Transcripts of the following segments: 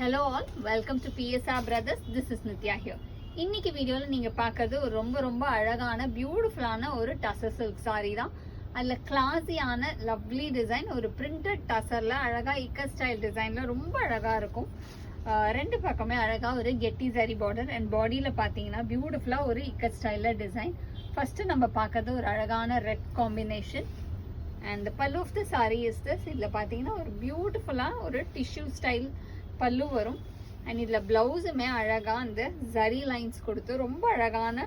Hello all, welcome to PSR Brothers. This is Nitya here. இன்னைக்கு வீடியோல நீங்க பார்க்கிறது ஒரு ரொம்ப அழகான பியூட்டிஃபுல்லான ஒரு டசர் சில்க் saree தான். அதுல கிளாஸியான லவ்லி டிசைன், ஒரு பிரிண்டட் டசர்ல அழகா இக்க ஸ்டைல் டிசைன்ல ரொம்ப அழகா இருக்கும். ரெண்டு பக்கமே அழகா ஒரு கெட்டி ஜரி பார்டர் அண்ட் பாடியில பாத்தீங்கன்னா பியூட்டிஃபுல்லா ஒரு இக்க ஸ்டைல்ல டிசைன். ஃபர்ஸ்ட் நம்ம பார்க்கிறது ஒரு அழகான red combination. And the pallu of the saree is this. இதுல பாத்தீங்கன்னா ஒரு பியூட்டிஃபுல்லா ஒரு டிஷ்யூ ஸ்டைல் பல்லு வரும். அண்ட் இதுல பிளவுஸுமே அழகா அந்த ஜரி லைன்ஸ் கொடுத்து ரொம்ப அழகான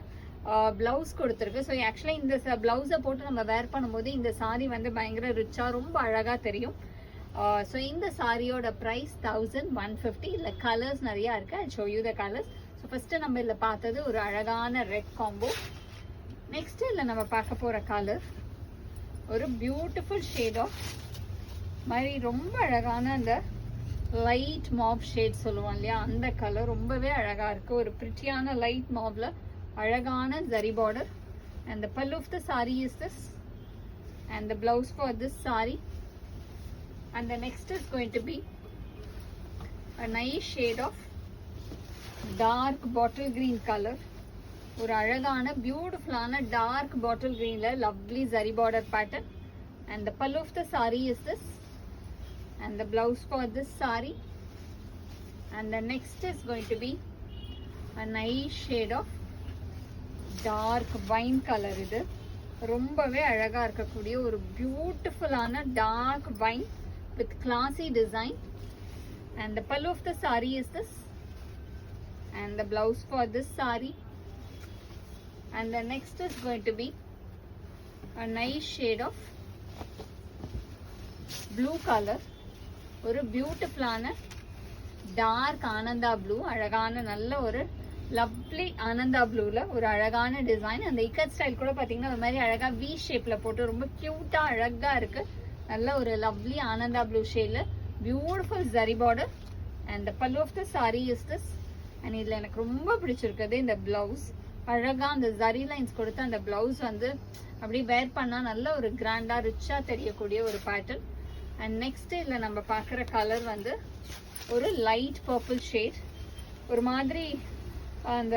பிளவுஸ் கொடுத்துருக்கு. ஸோ ஆக்சுவலா இந்த பிளவுஸை போட்டு நம்ம வேர் பண்ணும்போது இந்த சாரி வந்து பயங்கர ரிச்சா ரொம்ப அழகா தெரியும். ஸோ இந்த சாரியோட ப்ரைஸ் 1150. இதுல கலர்ஸ் நிறைய இருக்கு. I show you the colours. So first நம்ம இதுல பார்த்தது ஒரு அழகான ரெட் காம்போ. நெக்ஸ்ட் இதுல நம்ம பார்க்க போற கலர் ஒரு பியூட்டிஃபுல் ஷேட் ஆஃப் மாதிரி ரொம்ப அழகான அந்த லைட் மாப் ஷேட் சொல்லுவோம் இல்லையா, அந்த கலர் ரொம்பவே அழகா இருக்கு. ஒரு பிரிட்டியான லைட் மாப்ல அழகான zari border. And the pallu of the saree is this and the blouse for this saree. And the next is going to be a nice shade of dark bottle green color. ஒரு அழகான பியூட்டிஃபுல்லான dark bottle கிரீன்ல lovely zari border pattern. And the pallu of the saree is this and the blouse for this saree. And the next is going to be a nice shade of dark wine color. இது ரொம்பவே அழகா இருக்கக்கூடிய ஒரு பியூட்டிஃபுல்லான dark wine with classy design. And the pallu of the saree is this and the blouse for this saree. And the next is going to be a nice shade of blue color. ஒரு பியூட்டிஃபுல்லான dark Ananda blue, அழகான நல்ல ஒரு lovely Ananda ப்ளூல ஒரு அழகான design. அந்த ikat style கூட பாத்தீங்கன்னா ஒரு மாதிரி அழகா வி ஷேப்ல போட்டு ரொம்ப கியூட்டா அழகா இருக்கு. நல்ல ஒரு லவ்லி ஆனந்தா ப்ளூ ஷேட்ல beautiful zari border. And the pallu of the saree is this. And இதுல எனக்கு ரொம்ப பிடிச்சிருக்குது இந்த பிளவுஸ். அழகா அந்த ஜரி லைன்ஸ் கொடுத்து அந்த பிளவுஸ் வந்து அப்படியே வேர் பண்ணா நல்ல ஒரு கிராண்டா ரிச்சா தெரியக்கூடிய ஒரு பேட்டர்ன். அண்ட் நெக்ஸ்ட் இதுல நம்ம பார்க்குற கலர் வந்து ஒரு லைட் பர்பிள் ஷேட், ஒரு மாதிரி அந்த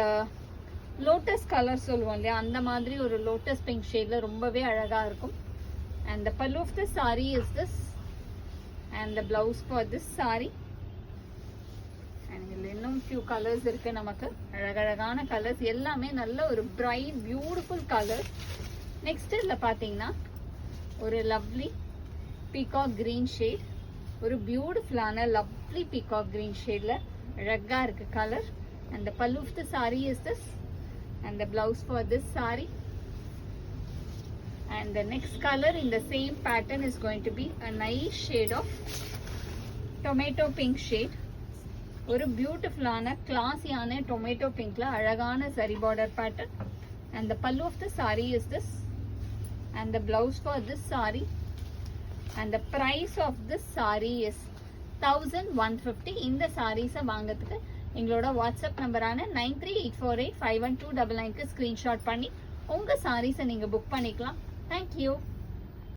லோட்டஸ் கலர் சொல்லுவோம் இல்லையா, அந்த மாதிரி ஒரு லோட்டஸ் பிங்க் ஷேட்ல ரொம்பவே அழகா இருக்கும். And the pallu of the saree is this and the blouse for this saree. இதுல இன்னும் ஃபியூ கலர்ஸ் இருக்கு. நமக்கு அழகழகான கலர்ஸ் எல்லாமே நல்ல ஒரு பிரைட் பியூட்டிஃபுல் கலர். நெக்ஸ்ட் இதுல பாத்தீங்கன்னா ஒரு லவ்லி பீகாக் கிரீன் ஷேட், ஒரு பியூட்டிஃபுல்லான லவ்லி பீகாக் கிரீன் ஷேட்ல அழகா இருக்கு colour. And the pallu of the saree is this and the blouse for this saree. And the next color in the same pattern is going to be a nice shade of tomato pink shade. ஒரு பியூட்டிஃபுல்லான கிளாஸியான tomato பிங்க்ல அழகான சரி border pattern. And the pallu of the saree is this and the blouse for this saree. And the price of this saree is 1150. இந்த சாரீஸை வாங்கிறதுக்கு எங்களோட WhatsApp நம்பரான 9384851299க்கு screenshot பண்ணி உங்க சாரீஸை நீங்க புக் பண்ணிக்கலாம். தேங்க்யூ.